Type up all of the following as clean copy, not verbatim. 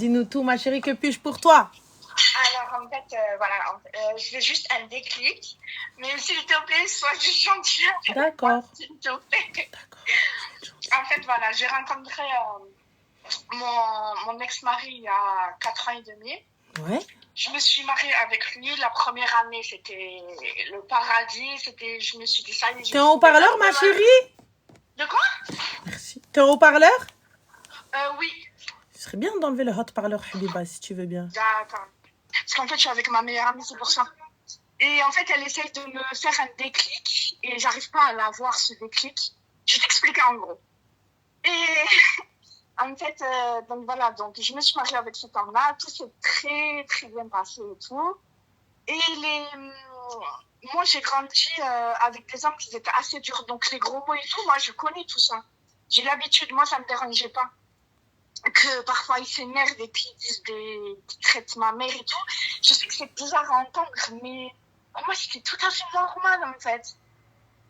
Dis-nous tout, ma chérie, que puis-je pour toi? Alors, en fait, voilà, je veux juste un déclic. Mais s'il te plaît, sois juste gentil. D'accord. S'il te plaît. D'accord. En fait, voilà, j'ai rencontré mon ex-mari il y a 4 ans et demi. Ouais. Je me suis mariée avec lui. La première année, c'était le paradis. Je me suis dit, ça y est. T'es en haut-parleur, ma chérie? De quoi? Merci. T'es en haut-parleur? Oui. Ce serait bien d'enlever le haut-parleur, Habiba, si tu veux bien. D'accord. Parce qu'en fait, je suis avec ma meilleure amie, c'est pour ça. Et en fait, elle essaye de me faire un déclic et j'arrive pas à l'avoir, ce déclic. Je vais t'expliquer en gros. Et en fait, donc voilà, donc je me suis mariée avec cet homme-là. Tout s'est très, très bien passé et tout. Et moi, j'ai grandi avec des hommes qui étaient assez durs. Donc les gros mots et tout, moi, je connais tout ça. J'ai l'habitude, moi, ça me dérangeait pas. Que parfois ils s'énervent et puis ils disent qu'ils traitent ma mère et tout. Je sais que c'est bizarre à entendre, mais pour moi c'était tout à fait normal en fait.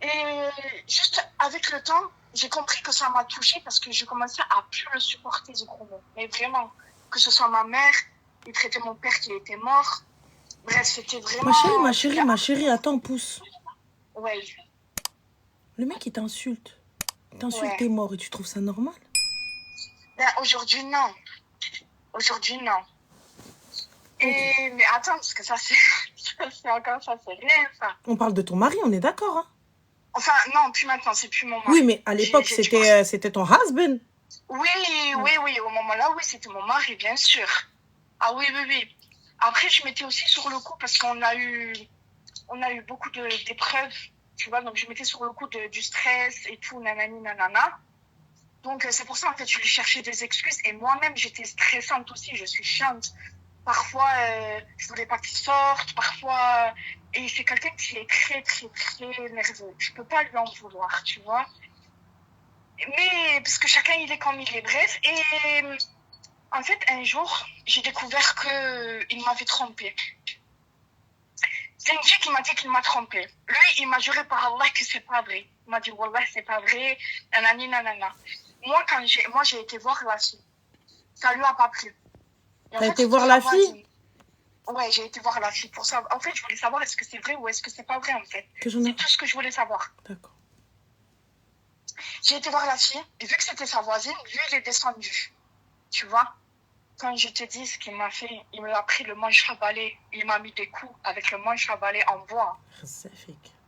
Et juste avec le temps, j'ai compris que ça m'a touchée parce que je commençais à plus le supporter ce gros mot. Mais vraiment, que ce soit ma mère, il traitait mon père qui était mort. Bref, c'était vraiment... Ma chérie, attends, pousse. Ouais. Le mec, il t'insulte. Ouais. T'es mort et tu trouves ça normal? Ben, aujourd'hui, non. Aujourd'hui, non. Et, mais attends, parce que ça, c'est encore ça, c'est rien, ça. On parle de ton mari, on est d'accord, hein? Enfin, non, plus maintenant, c'est plus mon mari. Oui, mais à l'époque, c'était ton husband. Oui, au moment-là, oui, c'était mon mari, bien sûr. Ah oui. Après, je m'étais aussi sur le coup, parce qu'on a eu beaucoup d'épreuves, tu vois, donc je m'étais sur le coup du stress et tout, nanani, nanana. Donc, c'est pour ça, en fait, je lui cherchais des excuses. Et moi-même, j'étais stressante aussi, je suis chiante. Parfois, je voulais pas qu'il sorte. Parfois, et c'est quelqu'un qui est très, très, très nerveux. Je peux pas lui en vouloir, tu vois. Mais, parce que chacun, il est comme il est. Bref. Et, en fait, un jour, j'ai découvert qu'il m'avait trompée. C'est une fille qui m'a dit qu'il m'a trompée. Lui, il m'a juré par Allah que c'est pas vrai. Il m'a dit, Wallah, c'est pas vrai. Nanani, nanana. Moi, j'ai été voir la fille. Ça lui a pas plu. T'as été voir la fille? Ouais, j'ai été voir la fille pour ça. En fait, je voulais savoir est-ce que c'est vrai ou est-ce que c'est pas vrai, en fait. C'est tout ce que je voulais savoir. D'accord. J'ai été voir la fille, et vu que c'était sa voisine, lui, il est descendu. Tu vois? Quand je te dis ce qu'il m'a fait, il m'a pris le manche à balai, il m'a mis des coups avec le manche à balai en bois.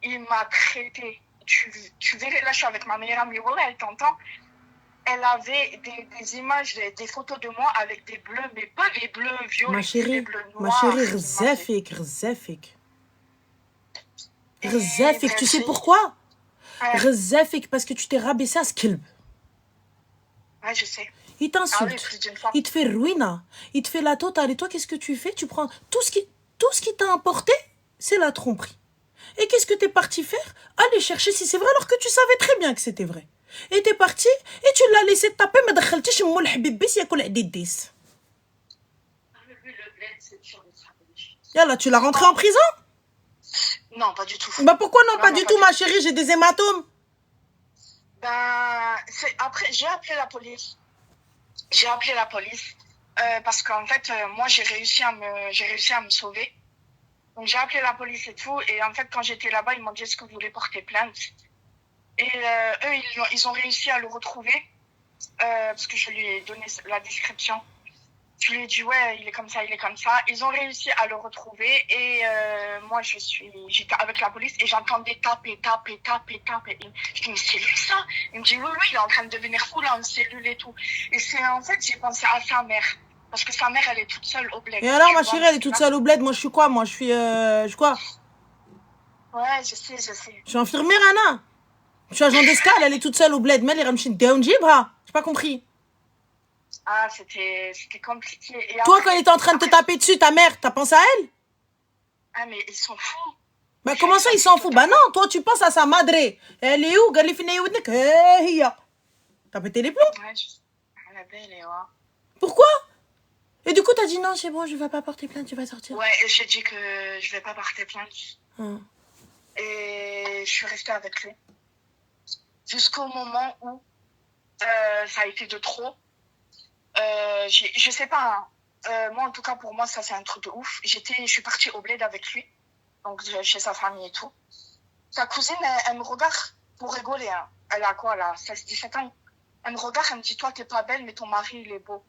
Il m'a traité. Tu verrais, là, je suis avec ma meilleure amie, voilà, elle t'entend. Elle avait des images, des photos de moi avec des bleus, mais pas des bleus violets, des bleus noirs. Ma chérie, Rzafik, tu sais pourquoi? Rzafik, parce que tu t'es rabaissé à ce qu'il... Ouais, je sais. Il t'insulte, il te fait ruina, il te fait la totale. Et toi, qu'est-ce que tu fais? Tu prends tout ce qui t'a importé, c'est la tromperie. Et qu'est-ce que t'es parti faire? Aller chercher si c'est vrai, alors que tu savais très bien que c'était vrai. Et t'es parti, et tu l'as laissé taper, mais دخلتيش مول الحبيب بس ياكل عديد. Yalla, tu l'as rentré en prison? Non, pas du tout. Bah pourquoi non, pas du tout, ma chérie, j'ai des hématomes. Ben, après, j'ai appelé la police. Parce qu'en fait, moi, j'ai réussi à me sauver. Donc, j'ai appelé la police et tout. Et en fait, quand j'étais là-bas, ils m'ont dit, est-ce que vous voulez porter plainte? Et eux, ils ont réussi à le retrouver. Parce que je lui ai donné la description. Je lui ai dit, ouais, il est comme ça. Ils ont réussi à le retrouver. Et moi, j'étais avec la police et j'entendais taper. Je dis, mais c'est lui, ça? Il me dit, oui, il est en train de devenir fou, là, en cellule et tout. Et en fait, j'ai pensé à sa mère. Parce que sa mère, elle est toute seule au bled. Et alors, ma chérie, elle est toute seule au bled. Moi, je suis quoi? Je suis quoi? Ouais, je sais. Je suis infirmière, Anna. Je suis agent d'escale, elle est toute seule au bled. Mais elle est ramchine Gaounjibra. J'ai pas compris. Ah, c'était compliqué. Et toi, quand elle était en train de te taper dessus, ta mère, t'as pensé à elle? Ah, mais ils s'en foutent. Bah, comment ça, ils s'en foutent? Bah non, toi, tu penses à sa madre. Elle est où? T'as pété les plombs? Ouais, elle est belle, ouais. Pourquoi? Et du coup, t'as dit non, c'est bon, je vais pas porter plainte, tu vas sortir. Ouais, j'ai dit que je vais pas porter plainte. Et je suis restée avec lui. Jusqu'au moment où ça a été de trop. Je sais pas, hein. Moi, en tout cas, pour moi, ça, c'est un truc de ouf. Je suis partie au bled avec lui, donc chez sa famille et tout. Sa cousine, elle me regarde pour rigoler. Hein. Elle a quoi, là, 16-17 ans. Elle me regarde, elle me dit, toi, t'es pas belle, mais ton mari, il est beau.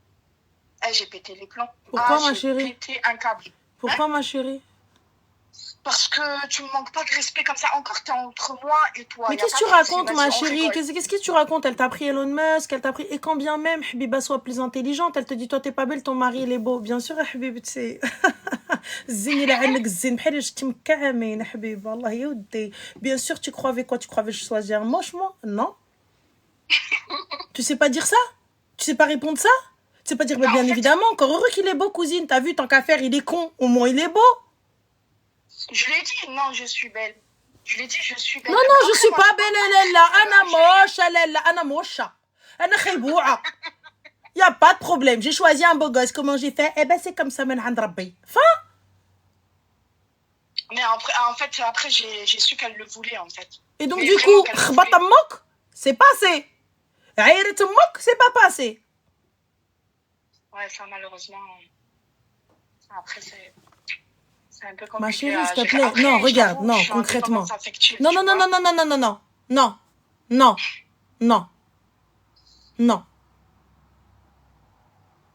J'ai pété les plombs. Pourquoi, ma J'ai chérie? pété un câble. Pourquoi, ma chérie? Parce que tu me manques pas de respect comme ça. Encore, t'es entre moi et toi. Mais Y a qu'est-ce pas que tu de souci, racontes, vas-y, ma on chérie? rigole. Qu'est-ce que tu racontes? Elle t'a pris Elon Musk, elle t'a pris... Et quand bien même, Habiba soit plus intelligente, elle te dit, toi, t'es pas belle, ton mari, il est beau. Bien sûr, Habib, tu sais. الزين اللي عندك الزين بحال شتي مكعمين حبيبه الله يودي. Bien sûr, tu crois avec quoi? Tu crois que je choisis un moche, moi? Non. Tu sais pas dire ça? Tu sais pas répondre ça? Tu sais pas dire, bah, bien évidemment, encore heureux qu'il est beau, cousine. T'as vu, tant qu'à faire, il est con. Au moins, il est beau. Je lui ai dit, non, je suis belle. Je lui ai dit, je suis belle. Non, non, je suis pas belle, Lella. Ana moche, Lella. Ana moche. Ana khayboua. Y a pas de problème. J'ai choisi un beau gosse. Comment j'ai fait? Eh ben, c'est comme ça, men hand rabbi. Fin. Mais après j'ai su qu'elle le voulait, en fait. Et donc, du coup, khbata mok, c'est passé. Aïret mok, c'est pas passé. Ouais, ça, malheureusement. Après, c'est un peu compliqué. Ma chérie, s'il te plaît. Après, non, regarde, non, concrètement. Non, non, non, non, non, non, non, non, non. Non. Non. Non. Non.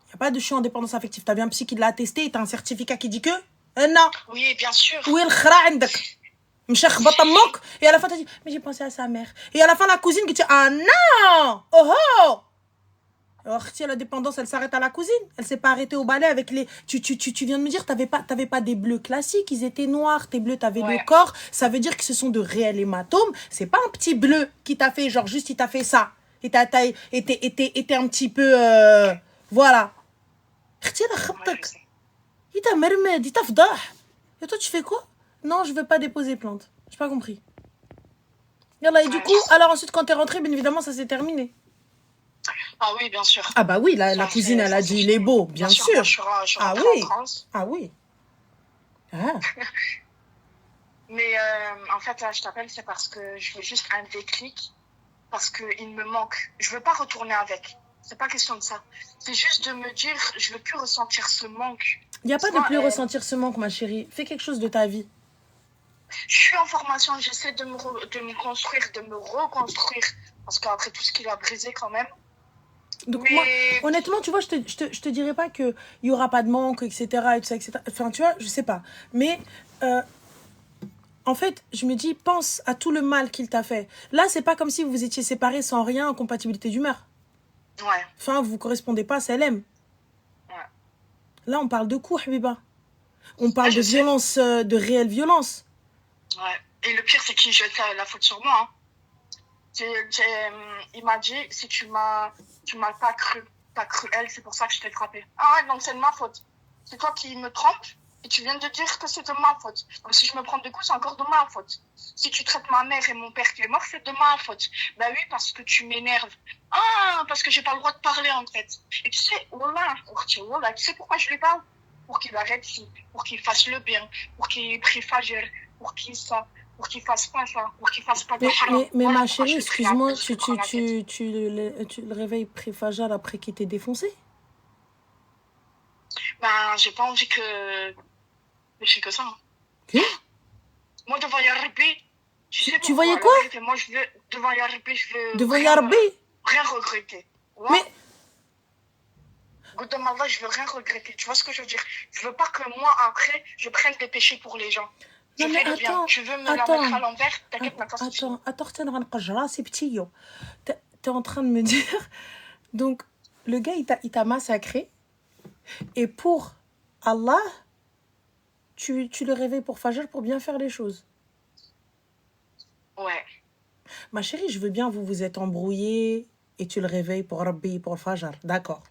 Il n'y a pas de je suis en dépendance affective. T'as bien un psy qui l'a attesté et t'as un certificat qui dit que non. Oui, bien sûr. Oui, le khra عندك. مشى خبط امك. Et à la fin, t'as dit, mais j'ai pensé à sa mère. Et à la fin, la cousine qui dit, ah non. Oh oh. Alors, si la dépendance, elle s'arrête à la cousine. Elle s'est pas arrêtée au balai avec les... Tu viens de me dire, t'avais pas des bleus classiques. Ils étaient noirs. Tes bleus, t'avais le corps. Ça veut dire que ce sont de réels hématomes. C'est pas un petit bleu qui t'a fait, genre, juste, il t'a fait ça. Et t'as été un petit peu... voilà. Il t'a mermed, il t'a fdah. Et toi, tu fais quoi? Non, je veux pas déposer plainte. J'ai pas compris. Yallah, et du coup, alors ensuite, quand t'es rentrée, bien évidemment, ça s'est terminé. Ah oui, bien sûr. Ah bah oui, la cousine, elle a dit, il est beau, bien sûr. Ah oui. Ah oui. Ah. Mais en fait, là, je t'appelle, c'est parce que je veux juste un déclic. Parce qu'il me manque. Je veux pas retourner avec. C'est pas question de ça. C'est juste de me dire, je veux plus ressentir ce manque. Il n'y a pas de plus ressentir ce manque, ma chérie. Fais quelque chose de ta vie. Je suis en formation, j'essaie de me construire, de me reconstruire. Parce qu'après tout ce qu'il a brisé quand même. Donc moi, honnêtement, tu vois, je te dirais pas qu'il y aura pas de manque, etc., et tout ça, etc. Enfin, tu vois, je sais pas. Mais... en fait, je me dis, pense à tout le mal qu'il t'a fait. Là, c'est pas comme si vous étiez séparés sans rien en compatibilité d'humeur. Ouais. Enfin, vous correspondez pas, c'est LM. Ouais. Là, on parle de coups, Habiba. On parle de violence, de réelle violence. Ouais. Et le pire, c'est qu'il jette la faute sur moi. Hein. Il m'a dit, si tu m'as pas cru, t'as cru elle, c'est pour ça que je t'ai frappé. Ah ouais, donc c'est de ma faute. C'est toi qui me trompes. Et tu viens de dire que c'est de ma faute. Donc si je me prends des coups, c'est encore de ma faute. Si tu traites ma mère et mon père qui est mort, c'est de ma faute. Bah oui, parce que tu m'énerves. Ah, parce que j'ai pas le droit de parler, en fait. Et tu sais, voilà, tu sais pourquoi je lui parle? Pour qu'il arrête, pour qu'il fasse le bien, pour qu'il prie Fajr, pour qu'il fasse pas ça, pour qu'il fasse pas de haram. Mais voilà, ma chérie, excuse-moi, tu le réveilles prie Fajr après qu'il t'ait défoncé? Ben, j'ai pas envie que... Je fais que ça. Hein? Moi, devant Yarbi... Tu voyais quoi? Moi, je veux... Devant Yarbi, je veux... Devant Yarbi? Rien regretter. Ouais. Mais... Devant Allah, je veux rien regretter. Tu vois ce que je veux dire? Je veux pas que moi, après, je prenne des péchés pour les gens. Je fais le bien. Tu veux me la mettre à l'envers? T'inquiète, ma Attends, t'es en train de me dire... Donc, le gars, il t'a massacré. Et pour Allah... Tu le réveilles pour Fajr pour bien faire les choses. Ouais. Ma chérie, je veux bien, vous êtes embrouillés et tu le réveilles pour Rabbi, pour Fajr. D'accord.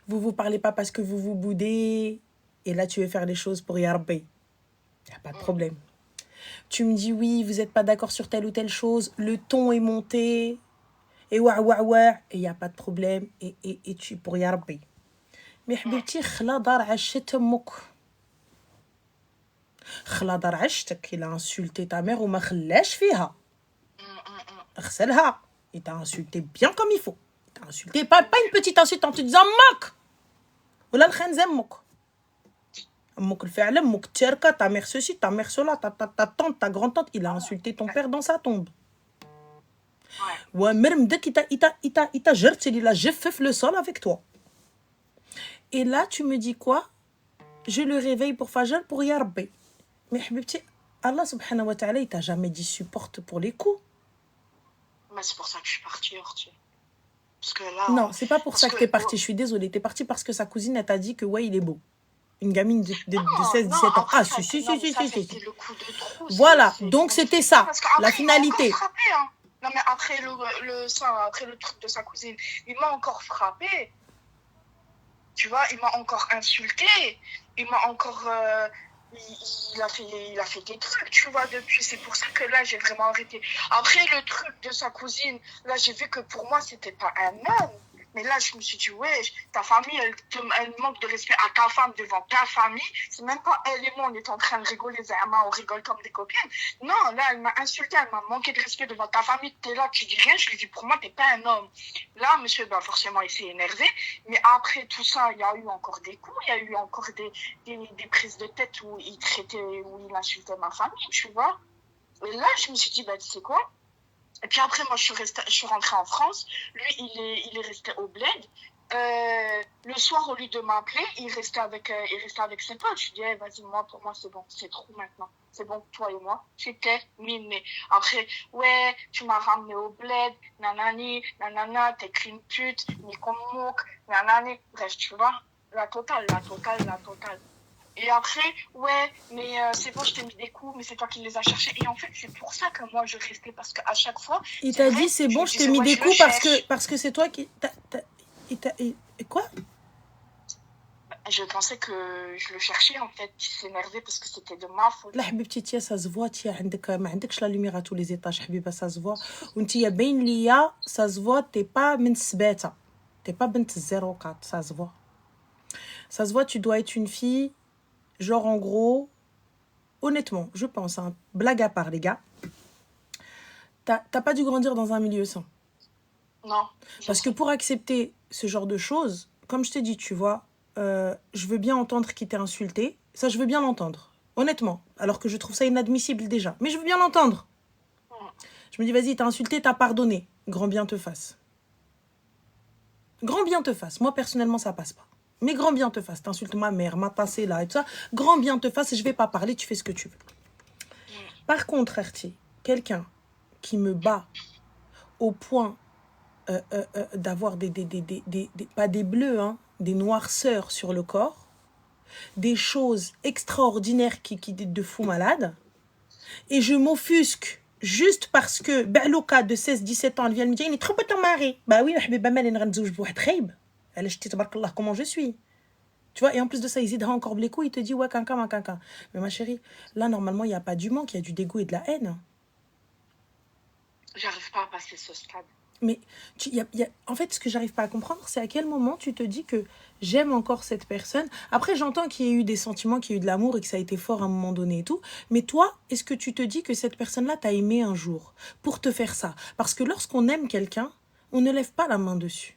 Vous parlez pas parce que vous boudez et là tu veux faire les choses pour Yarbi. Il n'y a pas de problème. Tu me dis oui, vous n'êtes pas d'accord sur telle ou telle chose, le ton est monté et et il n'y a pas de problème et tu pour Yarbi. Mais حبيبتي خلا دار عشت امك. خلا دار عشتك, il a insulté ta mère وما خلاش فيها. اغسلها. Il t'a insulté bien comme il faut. Il t'a insulté, pas une petite insulte en te disant moque. ولا الخنز امك الفعل امك تشاركه ta mère ceci ta mère cela ta tante ta grand tante il a insulté ton père dans sa tombe ومرمدك il t'a jeté il a جفف le sol avec toi et là tu me dis quoi je le réveille pour Fajr pour Ya Rabbi mais حبيبتي Allah subhanahu wa ta'ala il t'a jamais dit supporte pour les coups. Mais c'est pour ça que je suis partie, Orti. Parce que là, non, c'est pas pour ça que t'es partie, je suis désolée. T'es partie parce que sa cousine, elle t'a dit que ouais, il est beau. Une gamine de 16-17 ans. Ah, si. C'était le coup de trop. Voilà, donc c'était ça, la finalité. Il m'a encore frappé, hein. Non, mais après le truc de sa cousine, il m'a encore frappé. Tu vois, il m'a encore insulté. Il m'a encore... il a fait des trucs, tu vois, depuis. C'est pour ça que là, j'ai vraiment arrêté. Après, le truc de sa cousine, là, j'ai vu que pour moi, c'était pas un homme. Mais là, je me suis dit, ouais, ta famille, elle manque de respect à ta femme devant ta famille. C'est même pas elle et moi, on est en train de rigoler, Zama, on rigole comme des copines. Non, là, elle m'a insulté, elle m'a manqué de respect devant ta famille. T'es là, tu dis rien. Je lui dis, pour moi, t'es pas un homme. Là, monsieur, ben, forcément, il s'est énervé. Mais après tout ça, il y a eu encore des coups, il y a eu encore des prises de tête où il insultait ma famille, tu vois. Et là, je me suis dit, bah, tu sais quoi? Et puis après, moi, je suis rentrée en France. Lui, il est resté au bled. Le soir, au lieu de m'appeler, il restait avec ses potes. Je dis, hey, vas-y, pour moi, c'est bon, c'est trop maintenant. C'est bon, toi et moi, c'était miné. Après, ouais, tu m'as ramené au bled, nanani, nanana, t'es qu'une pute, ni comme mouk, nanani. Bref, tu vois, la totale. Et après, ouais, mais c'est bon, je t'ai mis des coups, mais c'est toi qui les as cherchés. Et en fait, c'est pour ça que moi, je restais, parce qu'à chaque fois... Il t'a dit, c'est bon, je t'ai mis des coups parce que c'est toi qui... Quoi? Je pensais que je le cherchais, en fait, qu'il s'énervait parce que c'était de ma faute. لا حبيبتي تيا ça se voit تيا ما عندكش لا lumière à tous les étages حبيبه ça se voit وانتي باين ليا ça se voit t'es pas من سباته t'es pas بنت 04 ça se voit tu dois être une fille genre en gros honnêtement je pense hein, blague à part les gars t'as pas dû grandir dans un milieu sain. Non. Parce que pour accepter ce genre de choses, comme je t'ai dit, tu vois, je veux bien entendre qu'il t'ait insulté. Ça, je veux bien l'entendre. Honnêtement. Alors que je trouve ça inadmissible déjà. Mais je veux bien l'entendre. Je me dis, vas-y, t'as insulté, t'as pardonné. Grand bien te fasse. Grand bien te fasse. Moi, personnellement, ça passe pas. Mais grand bien te fasse. T'insultes ma mère, ma tassée là et tout ça. Grand bien te fasse et je vais pas parler, tu fais ce que tu veux. Par contre, Arti, quelqu'un qui me bat au point d'avoir pas des bleus, hein, des noirceurs sur le corps, des choses extraordinaires qui de fou malade, et je m'offusque juste parce que Ba'louka de 16-17 ans, elle vient me dire, il est trop beau ton mari. Bah oui, comment je suis. Tu vois, et en plus de ça, il zidera encore les coups, il te dit, ouais, cancan. Mais ma chérie, là, normalement, il n'y a pas du manque, il y a du dégoût et de la haine. J'arrive pas à passer ce stade. Mais en fait, ce que j'arrive pas à comprendre, c'est à quel moment tu te dis que j'aime encore cette personne. Après, j'entends qu'il y ait eu des sentiments, qu'il y ait eu de l'amour et que ça a été fort à un moment donné et tout. Mais toi, est-ce que tu te dis que cette personne-là t'a aimé un jour pour te faire ça? Parce que lorsqu'on aime quelqu'un, on ne lève pas la main dessus.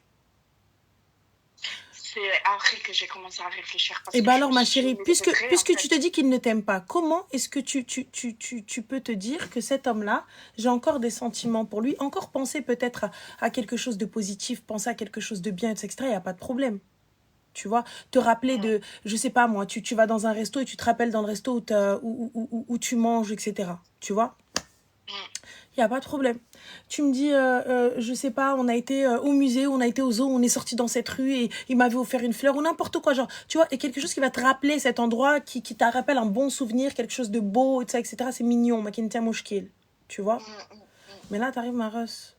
C'est après que j'ai commencé à réfléchir. Et bah alors, ma chérie, puisque tu te dis qu'il ne t'aime pas, comment est-ce que tu peux te dire que cet homme-là, j'ai encore des sentiments pour lui, encore penser peut-être à quelque chose de positif, penser à quelque chose de bien, etc., il n'y a pas de problème. Tu vois, te rappeler de, je sais pas moi, tu vas dans un resto et tu te rappelles dans le resto où tu manges, etc. Tu vois, il n'y a pas de problème. Tu me dis, je sais pas, on a été au musée, on a été au zoo, on est sorti dans cette rue et il m'avait offert une fleur ou n'importe quoi, genre, tu vois, et quelque chose qui va te rappeler cet endroit, qui te rappelle un bon souvenir, quelque chose de beau, etc. C'est mignon, ma kintia mouchkil, tu vois. Mais là, t'arrives, ma Russ,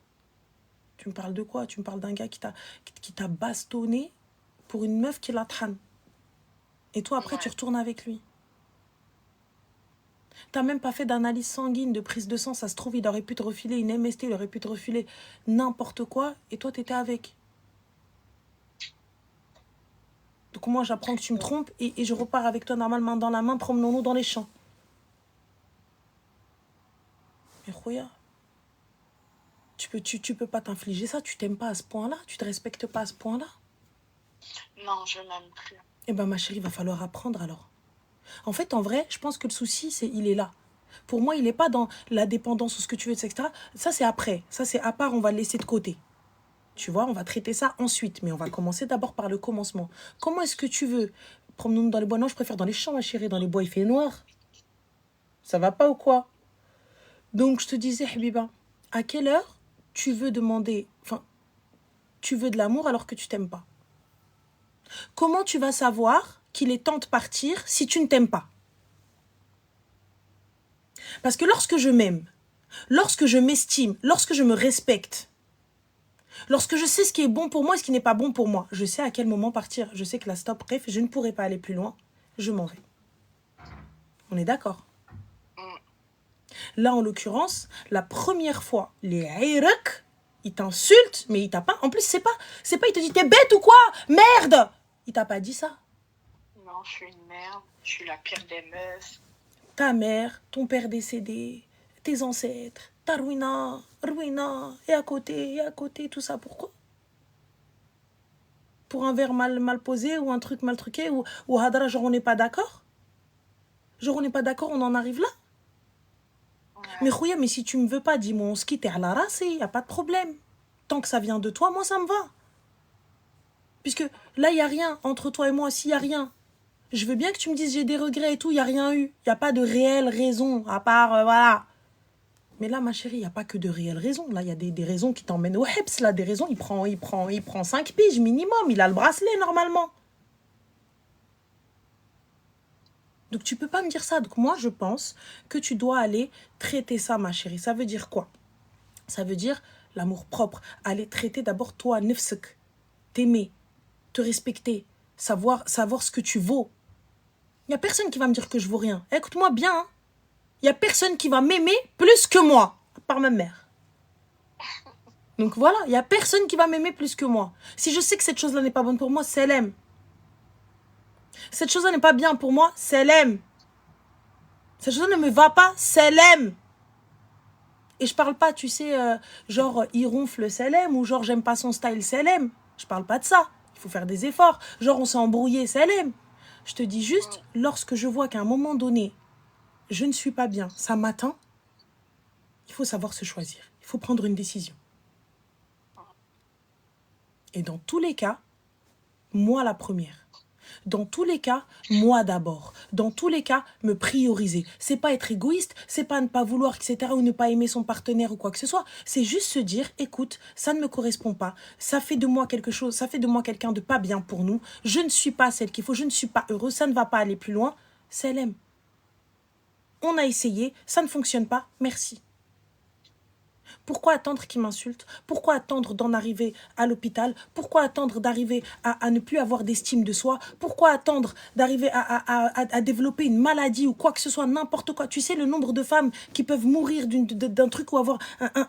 tu me parles de quoi? Tu me parles d'un gars qui t'a bastonné pour une meuf qui l'a traîné. Et toi, après, tu retournes avec lui. T'as même pas fait d'analyse sanguine, de prise de sang. Ça se trouve, il aurait pu te refiler une MST, il aurait pu te refiler n'importe quoi. Et toi, t'étais avec. Donc moi, j'apprends que tu me trompes et je repars avec toi normalement dans la main, promenons-nous dans les champs. Mais Khoya, tu peux pas t'infliger ça. Tu t'aimes pas à ce point-là. Tu te respectes pas à ce point-là. Non, je m'aime plus. Eh ben, ma chérie, il va falloir apprendre alors. En fait, en vrai, je pense que le souci, il est là. Pour moi, il n'est pas dans la dépendance ou ce que tu veux, etc. Ça, c'est après. Ça, c'est à part, on va le laisser de côté. Tu vois, on va traiter ça ensuite. Mais on va commencer d'abord par le commencement. Comment est-ce que tu veux? Promenons-nous dans les bois. Non, je préfère dans les champs, ma chérie. Dans les bois, il fait noir. Ça va pas ou quoi? Donc, je te disais, Habiba, à quelle heure tu veux demander... Enfin, tu veux de l'amour alors que tu t'aimes pas? Comment tu vas savoir qu'il est temps de partir si tu ne t'aimes pas? Parce que lorsque je m'aime, lorsque je m'estime, lorsque je me respecte, lorsque je sais ce qui est bon pour moi et ce qui n'est pas bon pour moi, je sais à quel moment partir. Je sais que là, stop, bref, je ne pourrai pas aller plus loin. Je m'en vais. On est d'accord? Là, en l'occurrence, la première fois, les Aïrak, ils t'insultent, mais il t'a pas... En plus, c'est pas, il te dit, t'es bête ou quoi? Merde! Il t'a pas dit ça. Non, je suis une merde. Je suis la pire des meufs. Ta mère, ton père décédé, tes ancêtres, ta ruina, et à côté, tout ça, pourquoi? Pour un verre mal posé ou un truc mal truqué ou hadra, genre on n'est pas d'accord? Genre on n'est pas d'accord, on en arrive là? Ouais. Mais Khouya, mais si tu me veux pas, dis-moi, on se quitte à la race, y a pas de problème. Tant que ça vient de toi, moi ça me va. Puisque là, il n'y a rien entre toi et moi, s'il n'y a rien. Je veux bien que tu me dises j'ai des regrets et tout, il n'y a rien eu. Il n'y a pas de réelle raison, à part, voilà. Mais là, ma chérie, il n'y a pas que de réelles raisons. Là, il y a des raisons qui t'emmènent au Heps. Là, des raisons, il prend 5 piges minimum. Il a le bracelet, normalement. Donc, tu peux pas me dire ça. Donc, moi, je pense que tu dois aller traiter ça, ma chérie. Ça veut dire quoi? Ça veut dire l'amour propre. Aller traiter d'abord toi, nefsek. T'aimer, te respecter, savoir ce que tu vaux. Il n'y a personne qui va me dire que je vaux rien. Écoute-moi bien, hein. Il n'y a personne qui va m'aimer plus que moi, à part ma mère. Donc voilà, il n'y a personne qui va m'aimer plus que moi. Si je sais que cette chose-là n'est pas bonne pour moi, c'est l'aime. Cette chose-là n'est pas bien pour moi, c'est l'aime. Cette chose-là ne me va pas, c'est l'aime. Et je parle pas, tu sais, genre il ronfle, c'est l'aime, ou genre j'aime pas son style, c'est l'aime. Je parle pas de ça. Il faut faire des efforts. Genre on s'est embrouillé, c'est l'aime. Je te dis juste, lorsque je vois qu'à un moment donné, je ne suis pas bien, ça m'atteint, il faut savoir se choisir. Il faut prendre une décision. Et dans tous les cas, moi la première. Dans tous les cas, moi d'abord. Dans tous les cas, me prioriser. C'est pas être égoïste, c'est pas ne pas vouloir, etc. ou ne pas aimer son partenaire ou quoi que ce soit. C'est juste se dire, écoute, ça ne me correspond pas. Ça fait de moi quelque chose, ça fait de moi quelqu'un de pas bien pour nous. Je ne suis pas celle qu'il faut, je ne suis pas heureuse, ça ne va pas aller plus loin. C'est l'aime. On a essayé, ça ne fonctionne pas, merci. Pourquoi attendre qu'il m'insulte? Pourquoi attendre d'en arriver à l'hôpital? Pourquoi attendre d'arriver à ne plus avoir d'estime de soi? Pourquoi attendre d'arriver à développer une maladie ou quoi que ce soit, n'importe quoi? Tu sais le nombre de femmes qui peuvent mourir d'un truc ou avoir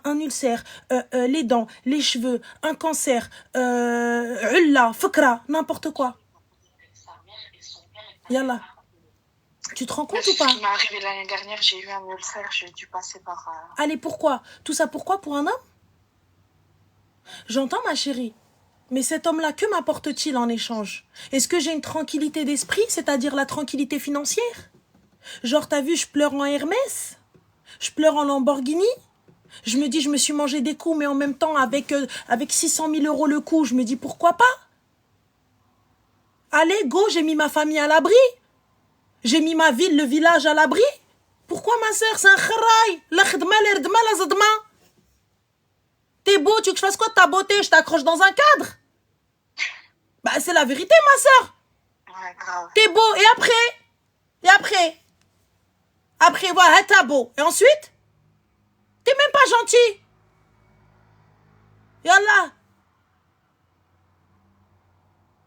un ulcère, les dents, les cheveux, un cancer, ulla, fakra, n'importe quoi. Yallah. Tu te rends compte ou pas? Ce qui m'est arrivé l'année dernière, j'ai eu un ulcère, j'ai dû passer par... Allez, pourquoi? Tout ça pourquoi? Pour un homme? J'entends, ma chérie. Mais cet homme-là, que m'apporte-t-il en échange? Est-ce que j'ai une tranquillité d'esprit, c'est-à-dire la tranquillité financière? Genre, t'as vu, je pleure en Hermès? Je pleure en Lamborghini? Je me dis, je me suis mangé des coups, mais en même temps, avec 600 000 € le coup, je me dis, pourquoi pas? Allez, go, j'ai mis ma famille à l'abri. J'ai mis ma ville, le village à l'abri. Pourquoi, ma sœur? C'est un kharaï. La khidma, l'erdma, la zadma. T'es beau, tu veux que je fasse quoi de ta beauté? Je t'accroche dans un cadre. Bah, c'est la vérité, ma sœur. Ouais, grave. T'es beau, et après? Après, voilà, t'es beau. Et ensuite? T'es même pas gentil. Yallah.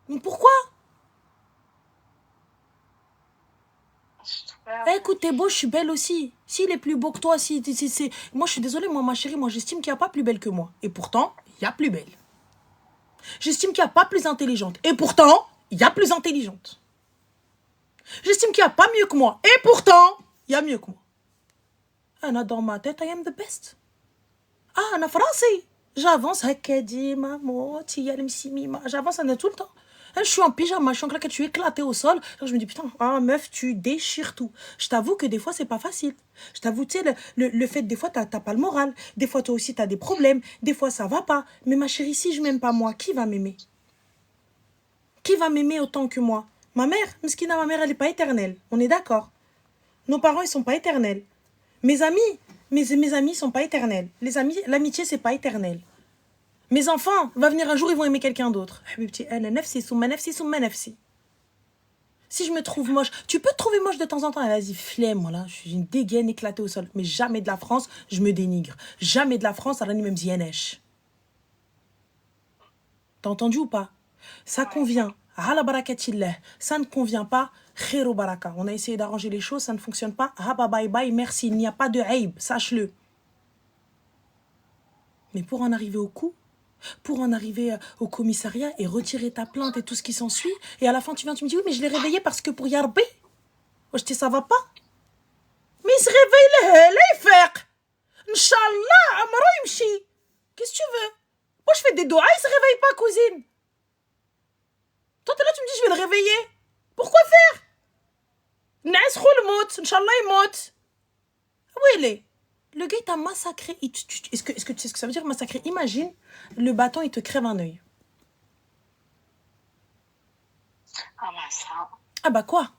Mais pourquoi? Écoute, t'es beau, je suis belle aussi. S'il est plus beau que toi, moi, je suis désolée, moi, ma chérie, moi, j'estime qu'il n'y a pas plus belle que moi. Et pourtant, il y a plus belle. J'estime qu'il n'y a pas plus intelligente. Et pourtant, il y a plus intelligente. J'estime qu'il n'y a pas mieux que moi. Et pourtant, il y a mieux que moi. Anna, dans ma tête, I am the best. Ah, Anna, français. J'avance, j'avance, Anna, tout le temps. Je suis en pyjama, je suis en claquette, je suis éclatée au sol. Je me dis, putain, meuf, tu déchires tout. Je t'avoue que des fois, c'est pas facile. Je t'avoue, tu sais, le fait, des fois, t'as pas le moral. Des fois, toi aussi, t'as des problèmes. Des fois, ça va pas. Mais ma chérie, si je m'aime pas moi, qui va m'aimer? Qui va m'aimer autant que moi? Ma mère, Mskina, ma mère, elle est pas éternelle. On est d'accord. Nos parents, ils sont pas éternels. Mes amis, mes amis sont pas éternels. Les amis, l'amitié, c'est pas éternel. Mes enfants, va venir un jour, ils vont aimer quelqu'un d'autre. Si je me trouve moche, tu peux te trouver moche de temps en temps. Vas-y, flemme, voilà. J'ai une dégaine éclatée au sol. Mais jamais de la France, je me dénigre. Jamais de la France, Rani même Zienesh. T'as entendu ou pas? Ça convient. Hala barakatillah. Ça ne convient pas. Khairu baraka. On a essayé d'arranger les choses, ça ne fonctionne pas. Haba bye bye, merci. Il n'y a pas de aïb, sache-le. Mais pour en arriver au coup, pour en arriver au commissariat et retirer ta plainte et tout ce qui s'ensuit, et à la fin tu viens, tu me dis oui, mais je l'ai réveillé parce que pour Yarbi. Moi je dis ça va pas. Mais il se réveille là, il fait. Inch'Allah, Amaro Yimchi. Qu'est-ce que tu veux? Moi je fais des doigts, il se réveille pas, cousine. Toi t'es là, tu me dis je vais le réveiller. Pourquoi faire? Nasrou le mot, Inch'Allah il mote. Où il est? Le gars il t'a massacré. Est-ce que tu sais ce que ça veut dire massacrer? Imagine, le bâton il te crève un œil. Ah bah ça. Ah bah quoi?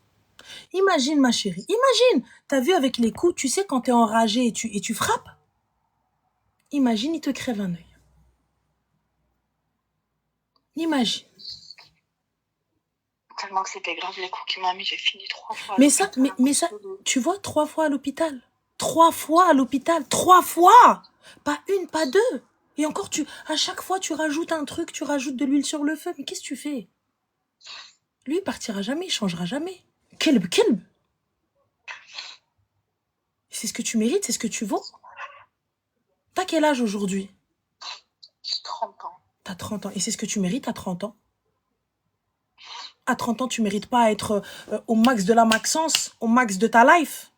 Imagine ma chérie, imagine. T'as vu avec les coups, tu sais quand t'es enragé et tu frappes? Imagine il te crève un œil. Imagine. Tellement que c'était grave les coups qu'il m'a mis, j'ai fini 3 fois. Mais ça, tu vois, 3 fois à l'hôpital. 3 fois à l'hôpital. 3 fois! Pas une, pas deux. Et encore, à chaque fois, tu rajoutes un truc, tu rajoutes de l'huile sur le feu. Mais qu'est-ce que tu fais? Lui, il partira jamais, il changera jamais. Kelb. C'est ce que tu mérites, c'est ce que tu vaux. T'as quel âge aujourd'hui? 30 ans. T'as 30 ans. Et c'est ce que tu mérites à 30 ans? À 30 ans, tu mérites pas être au max de la maxence, au max de ta life?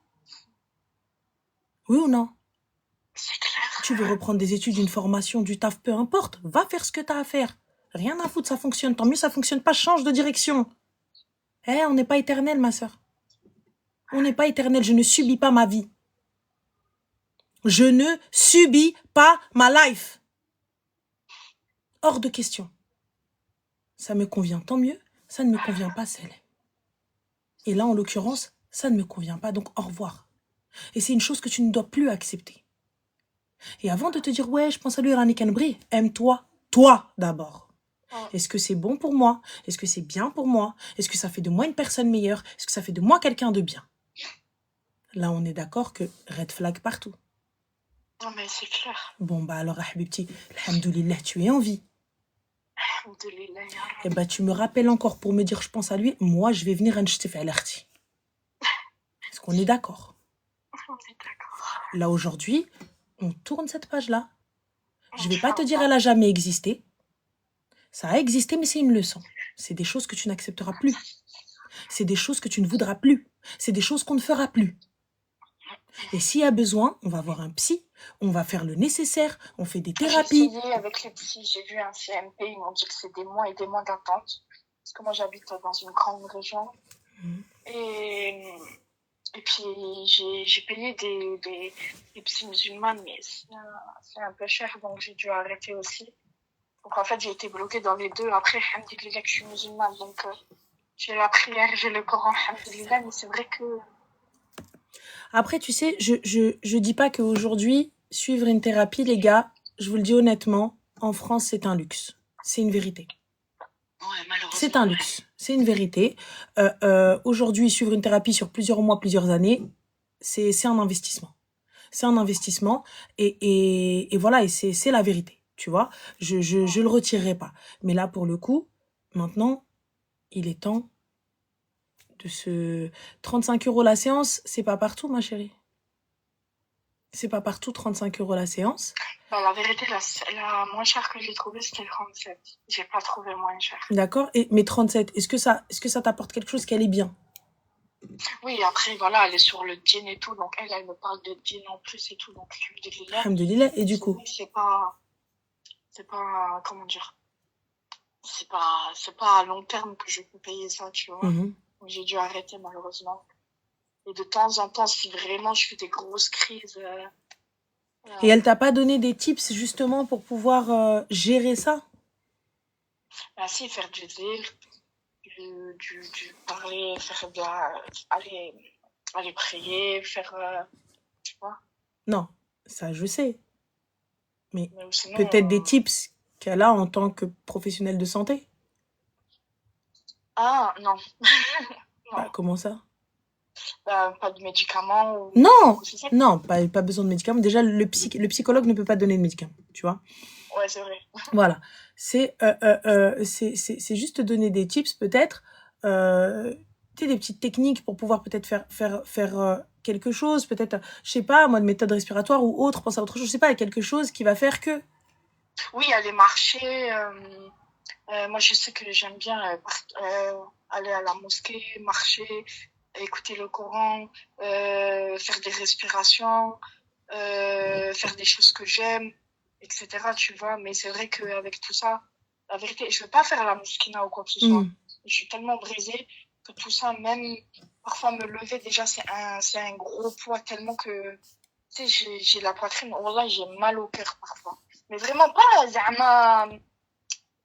Oui ou non? C'est clair. Tu veux reprendre des études, une formation, du taf, peu importe. Va faire ce que t'as à faire. Rien à foutre, ça fonctionne. Tant mieux, ça fonctionne pas, change de direction. On n'est pas éternel, ma soeur. On n'est pas éternel, je ne subis pas ma vie. Je ne subis pas ma life. Hors de question. Ça me convient, tant mieux. Ça ne me convient pas, celle. Et là, en l'occurrence, ça ne me convient pas, donc au revoir. Et c'est une chose que tu ne dois plus accepter. Et avant de te dire, ouais, je pense à lui, Rani Kanbri, aime-toi, toi d'abord. Est-ce que c'est bon pour moi? Est-ce que c'est bien pour moi? Est-ce que ça fait de moi une personne meilleure? Est-ce que ça fait de moi quelqu'un de bien? Là, on est d'accord que red flag partout. Non, mais c'est clair. Bon, bah alors, Habibti, alhamdoulilah, tu es en vie. Alhamdoulilah. Et bah, tu me rappelles encore pour me dire, je pense à lui, moi, je vais venir à l'arti. Est-ce qu'on est d'accord? On est d'accord. Là, aujourd'hui, on tourne cette page-là. Je vais pas te dire, elle a jamais existé. Ça a existé, mais c'est une leçon. C'est des choses que tu n'accepteras plus. C'est des choses que tu ne voudras plus. C'est des choses qu'on ne fera plus. Et s'il y a besoin, on va voir un psy, on va faire le nécessaire, on fait des thérapies. J'ai essayé avec les psys, j'ai vu un CMP, ils m'ont dit que c'est des mois et des mois d'attente. Parce que moi, j'habite dans une grande région. Et puis, j'ai payé des psys musulmanes, mais c'est un peu cher, donc j'ai dû arrêter aussi. Donc, en fait, j'ai été bloquée dans les deux. Après, alhamdoulilah, que je suis musulmane, donc j'ai la prière, j'ai le Coran, alhamdoulilah, mais c'est vrai que... Après, tu sais, je dis pas qu'aujourd'hui, suivre une thérapie, les gars, je vous le dis honnêtement, en France, c'est un luxe. C'est une vérité. Ouais, malheureusement. C'est un luxe. C'est une vérité. Aujourd'hui, suivre une thérapie sur plusieurs mois, plusieurs années, c'est un investissement. C'est un investissement. Et voilà, et c'est la vérité. Tu vois, je le retirerai pas. Mais là, pour le coup, maintenant, il est temps de se... 35 € la séance, c'est pas partout, ma chérie. C'est pas partout, 35 € la séance. Bah, la vérité, la moins chère que j'ai trouvée, c'était 37. J'ai pas trouvé moins cher. D'accord. Mais 37, est-ce que ça t'apporte quelque chose qu'elle est bien? Oui, après, voilà, elle est sur le djinn et tout, donc elle me parle de djinn en plus et tout, donc alhamdoulilah. Alhamdoulilah, et du coup c'est pas, comment dire, c'est pas à long terme que je peux payer ça, tu vois. Mhm. J'ai dû arrêter, malheureusement. Et de temps en temps, si vraiment je fais des grosses crises, Et elle t'a pas donné des tips justement pour pouvoir gérer ça? si, faire du zikr, du parler, faire de la, aller, aller prier, faire, tu vois. Non, ça je sais. Mais Mais sinon, peut-être des tips qu'elle a en tant que professionnelle de santé? ah, non, Bah, non. comment ça? Pas de médicaments ou... Non, C'est ça? non, pas besoin de médicaments. Déjà, le psychologue ne peut pas donner de médicaments, tu vois. Ouais, c'est vrai. Voilà. C'est juste donner des tips, peut-être, tu sais, des petites techniques pour pouvoir peut-être faire quelque chose, peut-être, je sais pas, moi, de méthode respiratoire ou autre, pense à autre chose, je sais pas, quelque chose qui va faire que... Oui, aller marcher. Moi, je sais que j'aime bien aller à la mosquée, marcher, écouter le Coran, faire des respirations, faire des choses que j'aime, etc. Tu vois, mais c'est vrai qu'avec tout ça, la vérité, je veux pas faire la mouskina ou quoi que ce soit. Je suis tellement brisée que tout ça, même parfois me lever, déjà, c'est un gros poids tellement que, tu sais, j'ai la poitrine, wallah, j'ai mal au cœur parfois. Mais vraiment pas, zama,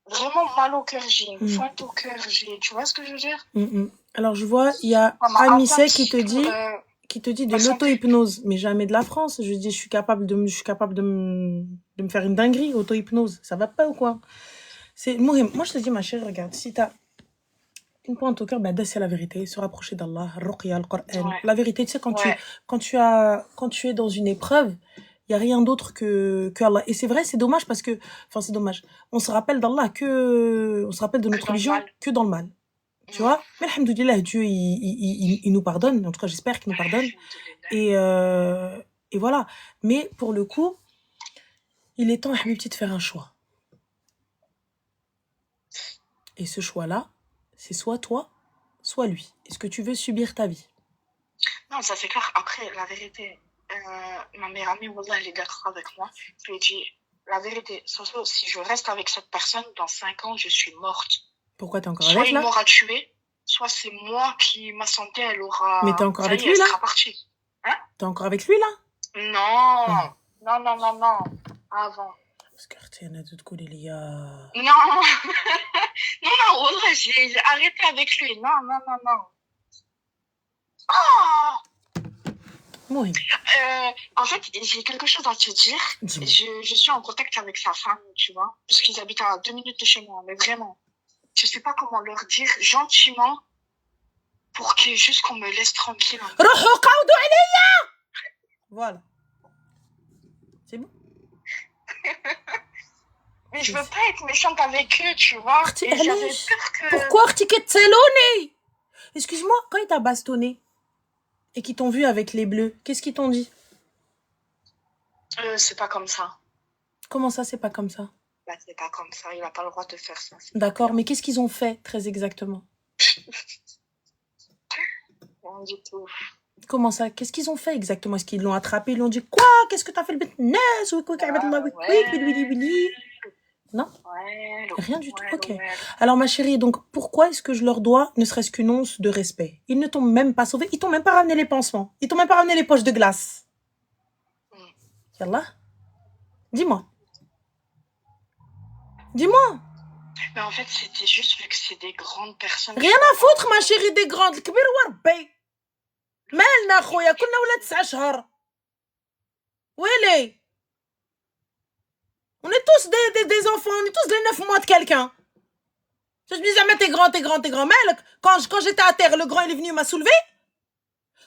vraiment mal au cœur, j'ai une pointe au cœur, tu vois ce que je veux dire? Alors, je vois, il y a Ma Amissé attente qui te pour dit de ma santé. l'auto-hypnose, mais jamais de la France. Je dis, je suis capable de me faire une dinguerie, auto-hypnose. Ça va pas ou quoi? C'est Mohim. Moi, je te dis, ma chérie, regarde, si t'as une pointe au cœur, bah, c'est la vérité, se rapprocher d'Allah, Ruqya, le Coran. Ouais, La vérité, tu sais, ouais. quand tu es dans une épreuve, il y a rien d'autre que Allah. Et c'est vrai, c'est dommage parce que, enfin, c'est dommage. On se rappelle d'Allah on se rappelle de Que notre dans le religion mal. que dans le mal. Tu vois? Mais alhamdoulilah, Dieu, il nous pardonne. En tout cas, j'espère qu'il nous pardonne. Et voilà. Mais pour le coup, il est temps, Habibti, de faire un choix. Et ce choix-là, c'est soit toi, soit lui. Est-ce que tu veux subir ta vie? Non, ça c'est clair. Après, la vérité, ma meilleure amie, wallah, elle est d'accord avec moi. Je lui ai dit, la vérité, Soso, si je reste avec cette personne, dans 5 ans, je suis morte. Pourquoi t'es encore Soit avec il là? m'aura tué, soit c'est moi qui, ma santé, elle Mais t'es aura, encore ça avec y est, lui elle là? sera partie. Hein? T'es encore avec lui là? Non, non, non, non, non, avant. Parce que rien à tout couler, les gars. Non, non, non, wallah, j'ai arrêté avec lui. Non, non, non, non. Oh! Oui. En fait, j'ai quelque chose à te dire. Je suis en contact avec sa femme, tu vois, parce qu'ils habitent à 2 minutes de chez moi, mais vraiment. Je sais pas comment leur dire gentiment pour juste qu'on me laisse tranquille. Voilà. C'est bon. Mais je veux pas être méchante avec eux, tu vois. Et j'avais peur que... Pourquoi Artiquet Excuse-moi, quand ils t'a bastonné et qu'ils t'ont vu avec les bleus, qu'est-ce qu'ils t'ont dit? C'est pas comme ça. Comment ça, c'est pas comme ça? Bah, c'est pas comme ça, il a pas le droit de faire ça. D'accord, mais qu'est-ce qu'ils ont fait, très exactement? Rien du tout. Comment ça? Qu'est-ce qu'ils ont fait exactement? Est-ce qu'ils l'ont attrapé? Ils lui ont dit quoi? Qu'est-ce que t'as fait le bêtise? Non? Rien du tout. Ok. Alors ma chérie, donc pourquoi est-ce que je leur dois ne serait-ce qu'une once de respect? Ils ne t'ont même pas sauvé. Ils t'ont même pas ramené les pansements. Ils t'ont même pas ramené les poches de glace. Yallah. Dis-moi. Dis-moi. Mais en fait, c'était juste vu que c'est des grandes personnes. Rien à foutre, ma chérie, des grandes. الكبير وربي. مالنا خويا كنا ولاد 9 شهور. ويلي. On est tous des enfants, on est tous les 9 mois de quelqu'un. Je me dis jamais t'es grand. Mais quand j'étais à terre, le grand il est venu, il m'a soulevé.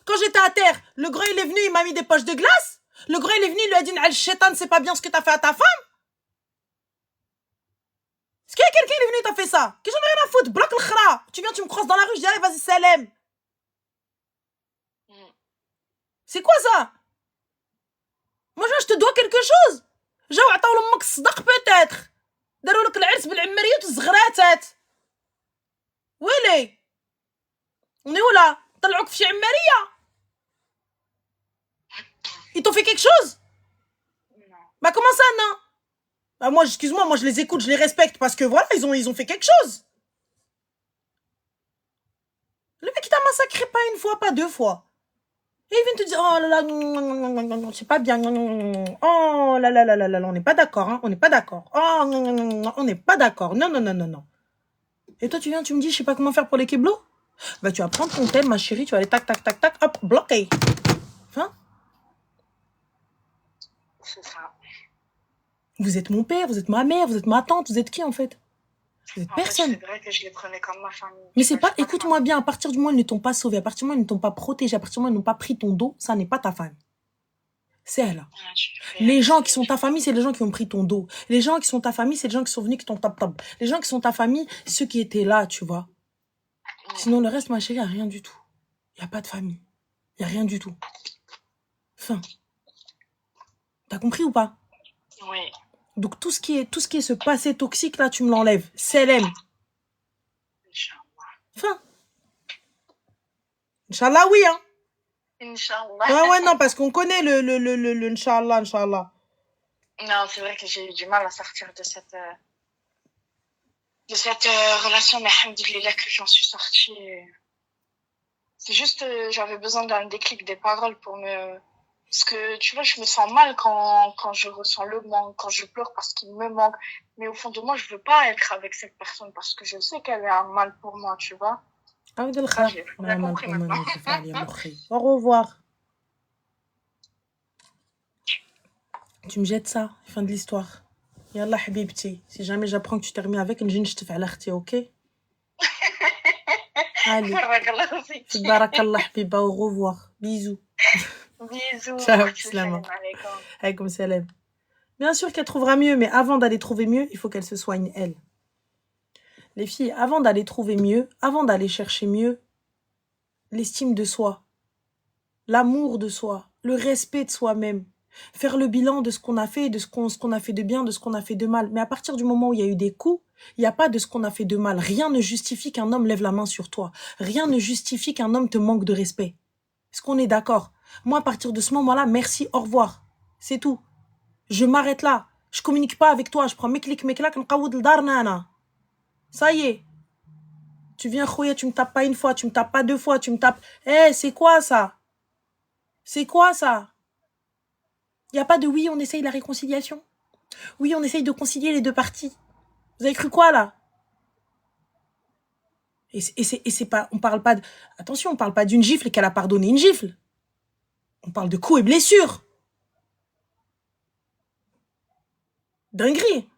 Quand j'étais à terre, le grand il est venu, il m'a mis des poches de glace. Le grand il est venu, il lui a dit Al-Shaitan, c'est pas bien ce que t'as fait à ta femme. Est-ce qu'il y a quelqu'un qui est venu et t'a fait ça? Qu'est-ce que j'en ai rien à foutre? Bloque le khra. Tu viens, tu me crosses dans la rue, je dis allez, vas-y, Salem. C'est quoi ça? Moi, je te dois quelque chose. جاو عطاو لامك الصدق peut-être. داروا لك العرس بالعمريات والزغراتات. ويلي. On est où là? طلعوك في شي عمرية. Ils t'ont fait quelque chose? Non. Bah comment ça non? Ah, moi, excuse-moi, moi je les écoute, je les respecte parce que voilà, ils ont fait quelque chose. Le mec, il t'a massacré pas une fois, pas deux fois. Et il vient te dire, oh là là, c'est pas bien. Oh là là là là là, on n'est pas d'accord, hein, on n'est pas d'accord. Oh, on n'est pas d'accord. Non, non, non, non, non. Et toi, tu viens, tu me dis, je sais pas comment faire pour les keblos. Bah, tu vas prendre ton thème, ma chérie, tu vas aller tac, tac, tac, tac, hop, bloqué. Enfin, C'est ça. vous êtes mon père, vous êtes ma mère, vous êtes ma tante, vous êtes qui en fait? Vous êtes En fait, personne. c'est vrai que je les prenais comme ma famille. Mais Tu c'est vois, pas, j'ai pas de écoute-moi famille. bien, à partir du moment où ils ne t'ont pas sauvé, à partir du moment où ils ne t'ont pas protégé, à partir du moment où ils n'ont pas pris ton dos, ça n'est pas ta famille. C'est elle. Ouais, je Les gens qui réalise. sont ta famille, c'est les gens qui ont pris ton dos. Les gens qui sont ta famille, c'est les gens qui sont venus, qui t'ont tap-tap. Les gens qui sont ta famille, ceux qui étaient là, tu vois. Sinon, le reste, ma chérie, il n'y a rien du tout. Il n'y a pas de famille. Il n'y a rien du tout. Fin. T'as compris ou pas? Oui. Donc, tout ce qui est ce passé toxique, là, tu me l'enlèves. CLM. Inch'Allah. Fin. Inch'Allah, oui, hein. Inch'Allah. Ouais, non, parce qu'on connaît le Inch'Allah, Inch'Allah. Non, c'est vrai que j'ai eu du mal à sortir de cette relation, mais alhamdoulilah que j'en suis sortie. C'est juste, j'avais besoin d'un déclic, des paroles pour me... Parce que, tu vois, je me sens mal quand je ressens le manque, quand je pleure parce qu'il me manque. Mais au fond de moi, je veux pas être avec cette personne parce que je sais qu'elle a un mal pour moi, tu vois. Ça, je l'ai bien compris maintenant. Au revoir. Tu me jettes ça, fin de l'histoire. Yallah, habibti. Si jamais j'apprends que tu termines avec, je te fais l'akhti, ok? Allez. Barakallahu fik. Barakallah, habiba, au revoir. Bisous. Bisous. Ciao, Salam salam. alaikum. Alaykoum salam. Bien sûr qu'elle trouvera mieux, mais avant d'aller trouver mieux, il faut qu'elle se soigne, elle. Les filles, avant d'aller trouver mieux, avant d'aller chercher mieux, l'estime de soi, l'amour de soi, le respect de soi-même, faire le bilan de ce qu'on a fait, de ce qu'on a fait de bien, de ce qu'on a fait de mal. Mais à partir du moment où il y a eu des coups, il n'y a pas de ce qu'on a fait de mal. Rien ne justifie qu'un homme lève la main sur toi. Rien ne justifie qu'un homme te manque de respect. Est-ce qu'on est d'accord? Moi, à partir de ce moment-là, merci, au revoir. C'est tout. Je m'arrête là. Je communique pas avec toi. Je prends mes clics, mes claques, nqaoud l'dar nana. Ça y est. Tu viens khouya, tu me tapes pas une fois, tu me tapes pas deux fois, tu me tapes... Eh, c'est quoi ça? C'est quoi ça? Il n'y a pas de oui, on essaye la réconciliation. Oui, on essaye de concilier les deux parties. Vous avez cru quoi, là? Et c'est pas... On parle pas de... Attention, on parle pas d'une gifle et qu'elle a pardonné une gifle. On parle de coups et blessures. Dinguerie.